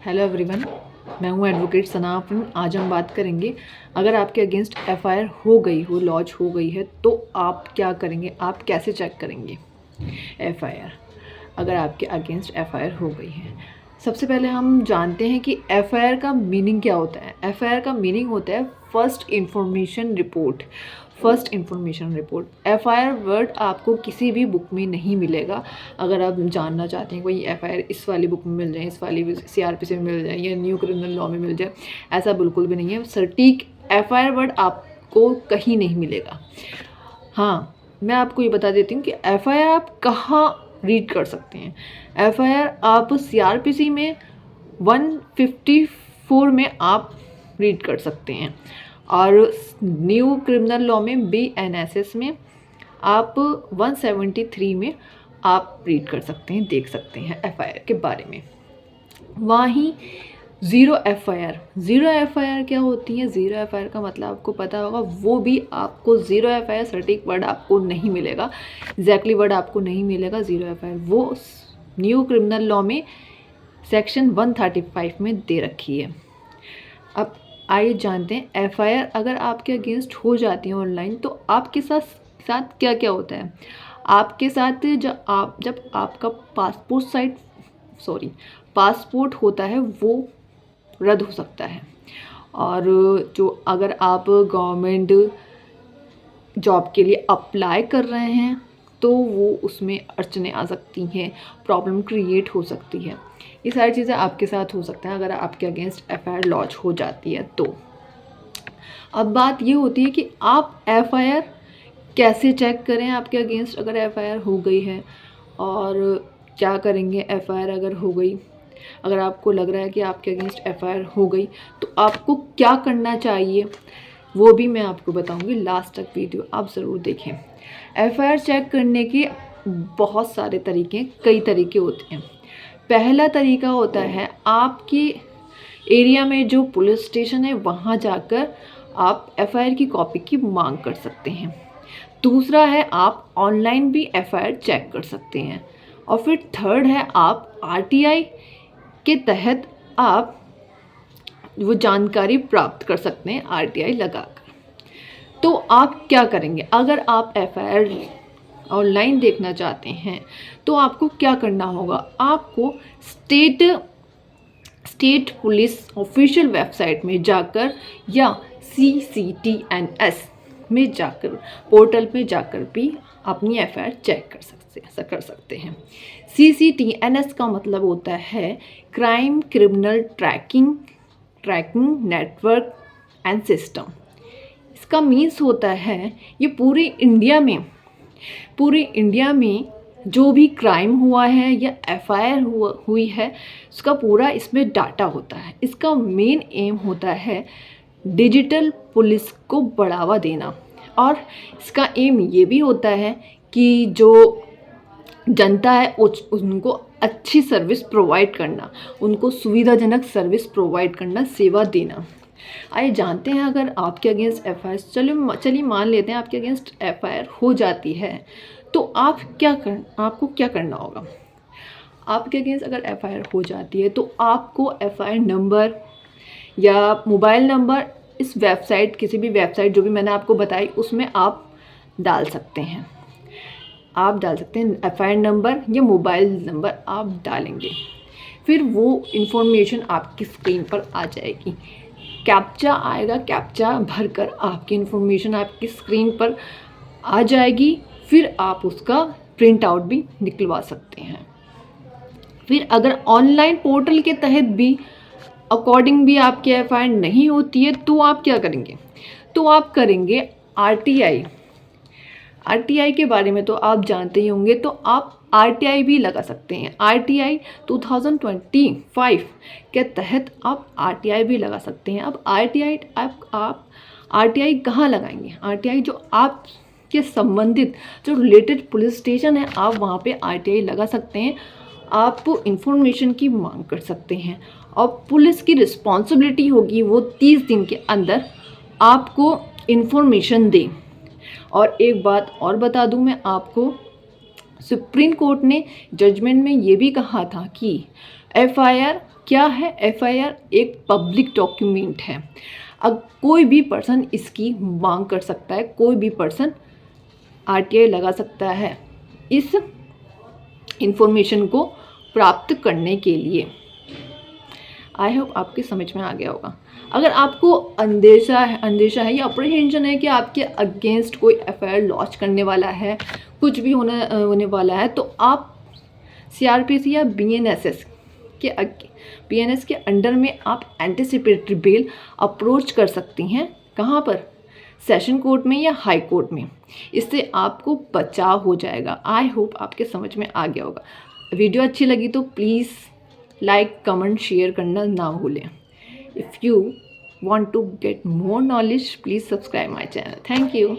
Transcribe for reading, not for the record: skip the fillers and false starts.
Hello everyone, मैं हूं advocate सना अपन। आज हम बात करेंगे, अगर आपके अगेंस्ट एफआईआर हो गई हो, लॉन्च हो गई है, तो आप क्या करेंगे, आप कैसे चेक करेंगे एफआईआर अगर आपके अगेंस्ट एफआईआर हो गई है। सबसे पहले हम जानते हैं कि एफआईआर का मीनिंग क्या होता है। एफआईआर का मीनिंग होता है first information report. First information report FIR word आपको किसी भी बुक में नहीं मिलेगा। अगर आप जानना चाहते हैं कोई एफआईआर इस वाली बुक में मिल जाए, इस वाली सीआरपीसी में मिल जाए या न्यू क्रिमिनल लॉ में मिल जाए, ऐसा बिल्कुल भी नहीं है। सटीक एफआईआर वर्ड आपको कहीं नहीं मिलेगा। हाँ, मैं आपको ये बता देती हूँ कि एफआईआर आप कहाँ रीड कर सकते हैं। एफआईआर आप सीआरपीसी में 154 में आप रीड कर सकते हैं और न्यू क्रिमिनल लॉ में बीएनएसएस में आप 173 में आप रीड कर सकते हैं, देख सकते हैं एफआईआर के बारे में। वहीं ज़ीरो एफआईआर क्या होती है? ज़ीरो एफआईआर का मतलब आपको पता होगा, वो भी आपको ज़ीरो एफआईआर सटीक वर्ड आपको नहीं मिलेगा, एग्जैक्टली वर्ड आपको नहीं मिलेगा। ज़ीरो एफआईआर वो न्यू क्रिमिनल लॉ में सेक्शन 135 में दे रखी है। अब आइए जानते हैं एफआईआर अगर आपके अगेंस्ट हो जाती है ऑनलाइन, तो आपके साथ क्या क्या होता है। आपके साथ जब आपका पासपोर्ट होता है वो रद्द हो सकता है। और जो अगर आप गवर्नमेंट जॉब के लिए अप्लाई कर रहे हैं तो वो उसमें अड़चनें आ सकती हैं, प्रॉब्लम क्रिएट हो सकती है। ये सारी चीज़ें आपके साथ हो सकता है अगर आपके अगेंस्ट एफआईआर लॉन्च हो जाती है तो। अब बात ये होती है कि आप एफआईआर कैसे चेक करें आपके अगेंस्ट अगर एफआईआर हो गई है, और क्या करेंगे एफआईआर अगर हो गई। अगर आपको लग रहा है कि आपके अगेंस्ट एफआईआर हो गई तो आपको क्या करना चाहिए, वो भी मैं आपको बताऊंगी। लास्ट तक वीडियो आप ज़रूर देखें। एफआईआर चेक करने के बहुत सारे तरीके, कई तरीके होते हैं। पहला तरीका होता है आपके एरिया में जो पुलिस स्टेशन है वहाँ जाकर आप एफआईआर की कॉपी की मांग कर सकते हैं। दूसरा है आप ऑनलाइन भी एफआईआर चेक कर सकते हैं। और फिर थर्ड है आप आरटीआई के तहत आप वो जानकारी प्राप्त कर सकते हैं आरटीआई लगाकर। तो आप क्या करेंगे अगर आप एफआईआर ऑनलाइन देखना चाहते हैं, तो आपको क्या करना होगा। आपको स्टेट पुलिस ऑफिशियल वेबसाइट में जाकर या CCTNS में जाकर, पोर्टल में जाकर भी अपनी एफआईआर चेक कर सकते हैं। CCTNS का मतलब होता है crime criminal tracking network and system. इसका मीन्स होता है ये पूरे इंडिया में जो भी क्राइम हुआ है या एफआईआर हुई है, उसका पूरा इसमें डाटा होता है। इसका मेन एम होता है डिजिटल पुलिस को बढ़ावा देना, और इसका एम ये भी होता है कि जो जनता है उनको अच्छी सर्विस प्रोवाइड करना, उनको सुविधाजनक सर्विस प्रोवाइड करना, सेवा देना। आइए जानते हैं अगर आपके अगेंस्ट एफआईआर, चलिए मान लेते हैं आपके अगेंस्ट एफआईआर हो जाती है, तो आपको क्या करना होगा। आपके अगेंस्ट अगर एफआईआर हो जाती है तो आपको एफआईआर नंबर या मोबाइल नंबर इस वेबसाइट, किसी भी वेबसाइट जो भी मैंने आपको बताई उसमें आप डाल सकते हैं। एफआईआर नंबर या मोबाइल नंबर आप डालेंगे, फिर वो इन्फॉर्मेशन आपकी स्क्रीन पर आ जाएगी। कैप्चा आएगा, कैप्चा भरकर आपकी इन्फॉर्मेशन आपकी स्क्रीन पर आ जाएगी। फिर आप उसका प्रिंट आउट भी निकलवा सकते हैं। फिर अगर ऑनलाइन पोर्टल के तहत भी अकॉर्डिंग भी आपकी एफआईआर नहीं होती है तो आप क्या करेंगे, तो आप करेंगे आरटीआई के बारे में तो आप जानते ही होंगे, तो आप आरटीआई भी लगा सकते हैं। आरटीआई 2025 के तहत आप आरटीआई भी लगा सकते हैं। अब आप आरटीआई कहाँ लगाएंगे? आरटीआई जो आपके संबंधित जो रिलेटेड पुलिस स्टेशन है, आप वहाँ पे आरटीआई लगा सकते हैं। आप इंफॉर्मेशन की मांग कर सकते हैं और पुलिस की रिस्पॉन्सिबिलिटी होगी वो 30 दिन के अंदर आपको इंफॉर्मेशन दें। और एक बात और बता दूं मैं आपको, सुप्रीम कोर्ट ने जजमेंट में ये भी कहा था कि एफआईआर क्या है एफआईआर? एक पब्लिक डॉक्यूमेंट है। अब कोई भी पर्सन इसकी मांग कर सकता है, कोई भी पर्सन आरटीआई लगा सकता है इस इंफॉर्मेशन को प्राप्त करने के लिए। आई होप आपके समझ में आ गया होगा। अगर आपको अंदेशा है या अप्रीहेंशन है कि आपके अगेंस्ट कोई एफआईआर लॉन्च करने वाला है, कुछ भी होने वाला है, तो आप सीआरपीसी या बीएनएस के अंडर में आप एंटिसिपेटरी बेल अप्रोच कर सकती हैं। कहाँ पर? सेशन कोर्ट में या हाई कोर्ट में। इससे आपको बचाव हो जाएगा। आई होप आपके समझ में आ गया होगा। वीडियो अच्छी लगी तो प्लीज़ लाइक, कमेंट, शेयर करना ना भूलें। If you want to get more knowledge, please subscribe my channel. Thank you.